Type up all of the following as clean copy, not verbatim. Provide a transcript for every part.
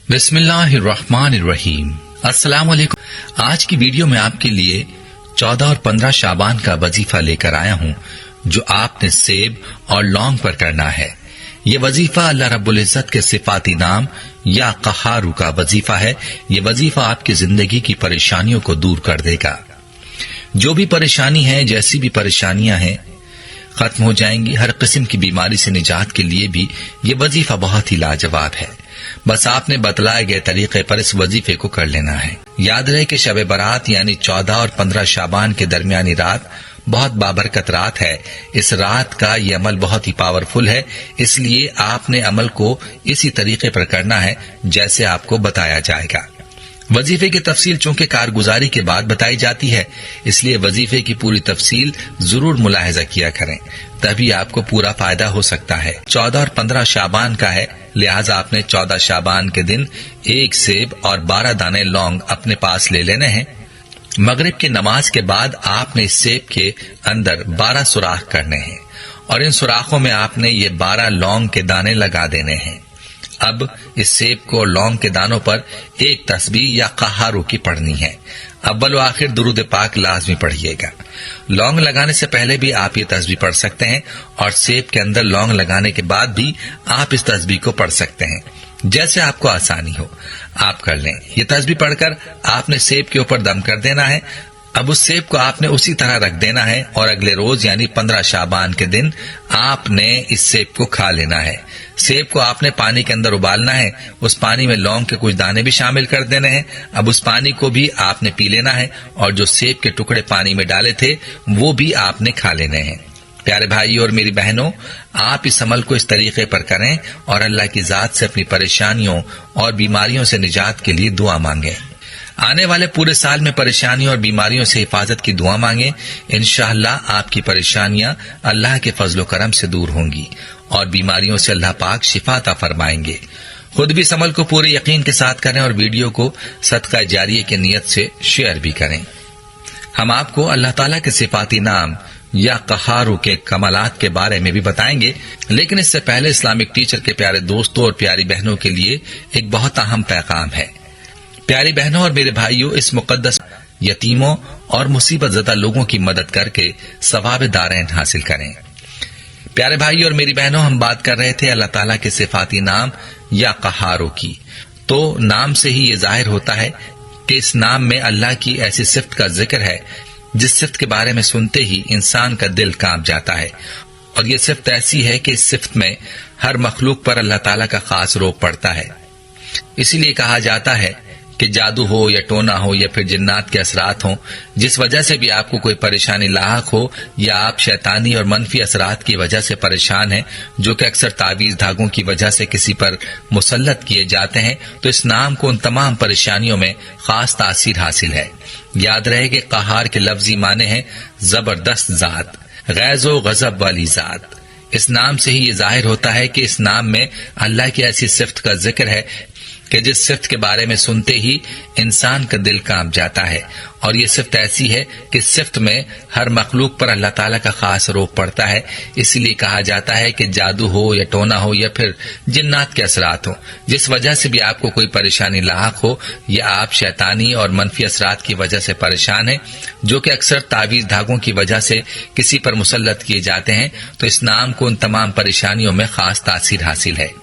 बिस्मिल्लाहिर्रहमानिर्रहीम। अस्सलाम वालेकुम। आज की वीडियो में आपके लिए 14 और 15 शाबान का वजीफा लेकर आया हूँ, जो आपने सेब और लौंग पर करना है। ये वजीफा अल्लाह रब्बुल इज्जत के सिफाती नाम या कहारू का वजीफा है। ये वजीफा आपकी जिंदगी की परेशानियों को दूर कर देगा। जो भी परेशानी है, जैसी भी परेशानियां हैं, खत्म हो जाएंगी। हर किस्म की बीमारी से निजात के लिए भी ये वजीफा बहुत ही लाजवाब है। बस आपने बतलाए गए तरीके पर इस वजीफे को कर लेना है। याद रहे कि शब बारात यानी 14 और 15 शाबान के दरमियानी रात बहुत बाबरकत रात है। इस रात का ये अमल बहुत ही पावरफुल है, इसलिए आपने अमल को इसी तरीके पर करना है जैसे आपको बताया जाएगा। वजीफे की तफसील चूंकि कारगुजारी के बाद बताई जाती है, इसलिए वजीफे की पूरी तफसील जरूर मुलाहिजा किया करें, तभी आपको पूरा फायदा हो सकता है। 14 और 15 शाबान का है, लिहाजा आपने 14 शाबान के दिन 1 सेब और 12 दाने लौंग अपने पास ले लेने हैं। मगरिब की नमाज के बाद आपने इस सेब के अंदर 12 सुराख करने हैं और इन सुराखों में आपने ये 12 लौंग के दाने लगा देने हैं। अब इस सेब को लौंग के दानों पर एक तस्बीह या कहारू की पढ़नी है। अव्वल व आखिर दुरूद पाक लाजमी पढ़िएगा। लौंग लगाने से पहले भी आप ये तस्बीह पढ़ सकते हैं और सेब के अंदर लौंग लगाने के बाद भी आप इस तस्बीह को पढ़ सकते हैं। जैसे आपको आसानी हो आप कर लें। ये तस्बीह पढ़कर आपने सेब के ऊपर दम कर देना है। अब उस सेब को आपने उसी तरह रख देना है और अगले रोज यानी 15 शाबान के दिन आपने इस सेब को खा लेना है। सेब को आपने पानी के अंदर उबालना है, उस पानी में लौंग के कुछ दाने भी शामिल कर देने हैं। अब उस पानी को भी आपने पी लेना है और जो सेब के टुकड़े पानी में डाले थे वो भी आपने खा लेने हैं। प्यारे भाई और मेरी बहनों, आप इस अमल को इस तरीके पर करें और अल्लाह की जात से अपनी परेशानियों और बीमारियों से निजात के लिए दुआ मांगें। आने वाले पूरे साल में परेशानियों और बीमारियों से हिफाजत की दुआ मांगे। इंशाअल्लाह आपकी परेशानियां अल्लाह के फजलो करम से दूर होंगी और बीमारियों से अल्लाह पाक शिफा अता फरमाएंगे। खुद भी इस अमल को पूरे यकीन के साथ करें और वीडियो को सदका जारिया की नियत से शेयर भी करें। हम आपको अल्लाह ताला के सिफाती नाम या कहारू के कमालात के बारे में भी बताएंगे, लेकिन इससे पहले इस्लामिक टीचर के प्यारे दोस्तों और प्यारी बहनों के लिए एक बहुत अहम पैगाम है। प्यारी बहनों और मेरे भाइयों, इस मुकद्दस यतीमों और मुसीबत ज़दा लोगों की मदद करके सवाब दारैन हासिल करें। प्यारे भाइयों और मेरी बहनों, हम बात कर रहे थे अल्लाह ताला के सिफाती नाम या कहारों की। तो नाम से ही ये जाहिर होता है कि इस नाम में अल्लाह की ऐसी सिफ्त का जिक्र है जिस सिफ्त के बारे में सुनते ही इंसान का दिल कांप जाता है। और ये सिफ्त ऐसी है कि इस सिफ्त में हर मखलूक पर अल्लाह ताला का खास रोक पड़ता है। इसीलिए कहा जाता है कि जादू हो या टोना हो या फिर जिन्नात के असरात हो, जिस वजह से भी आपको कोई परेशानी लाहक हो या आप शैतानी और मनफी असरात की वजह से परेशान हैं, जो कि अक्सर तावीज धागों की वजह से किसी पर मुसल्लत किए जाते हैं, तो इस नाम को उन तमाम परेशानियों में खास तासीर हासिल है। याद रहे कि कहार के लफ्जी माने हैं जबरदस्त जात, गैज़ो गजब वाली जात। इस नाम से ही ये जाहिर होता है कि इस नाम में अल्लाह की ऐसी सिफ्त का जिक्र है कि जिस सिफ्त के बारे में सुनते ही इंसान का दिल कांप जाता है। और ये सिफ्त ऐसी है कि सिफ्त में हर मखलूक पर अल्लाह ताला का खास रोक पड़ता है। इसीलिए कहा जाता है कि जादू हो या टोना हो या फिर जिन्नात के असरात हो, जिस वजह से भी आपको कोई परेशानी लाहक हो या आप शैतानी और मनफी असरात की वजह से परेशान हैं, जो कि अक्सर तावीज धागों की वजह से किसी पर मुसल्लत किए जाते हैं, तो इस नाम को उन तमाम परेशानियों में खास तासीर हासिल है।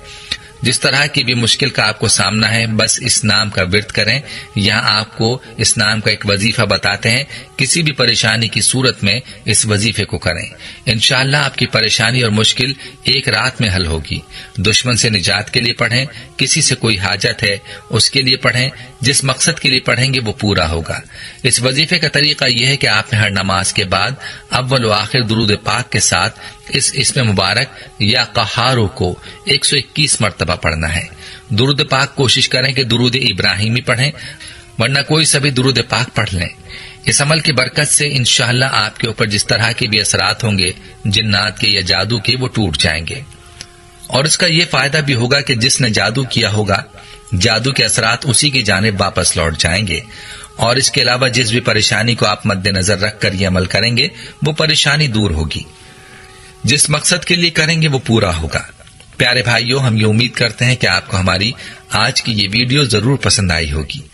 जिस तरह की भी मुश्किल का आपको सामना है, बस इस नाम का विर्द करें। यहाँ आपको इस नाम का एक वजीफा बताते हैं। किसी भी परेशानी की सूरत में इस वजीफे को करें, इंशाअल्लाह आपकी परेशानी और मुश्किल एक रात में हल होगी। दुश्मन से निजात के लिए पढ़ें, किसी से कोई हाजत है उसके लिए पढ़ें, जिस मकसद के लिए पढ़ेंगे वो पूरा होगा। इस वजीफे का तरीका यह है कि आपने हर नमाज के बाद अव्वल व आखिर दुरूद पाक के साथ इस इस्म मुबारक या कहारों को 121 मरतबा पढ़ना है। दुरूद पाक कोशिश करें कि दुरूद इब्राहिमी पढ़ें, वरना कोई सभी दुरूद पाक पढ़ लें। इस अमल की बरकत से इंशाअल्लाह आपके ऊपर जिस तरह के भी असरात होंगे जिन्नात के या जादू के, वो टूट जाएंगे। और इसका ये फायदा भी होगा कि जिसने जादू किया होगा, जादू के असरात उसी की जानिब वापस लौट जाएंगे। और इसके अलावा जिस भी परेशानी को आप मद्देनजर रखकर ये अमल करेंगे, वो परेशानी दूर होगी। जिस मकसद के लिए करेंगे वो पूरा होगा। پیارے بھائیوں، ہم یہ امید کرتے ہیں کہ آپ کو ہماری آج کی یہ ویڈیو ضرور پسند آئی ہوگی۔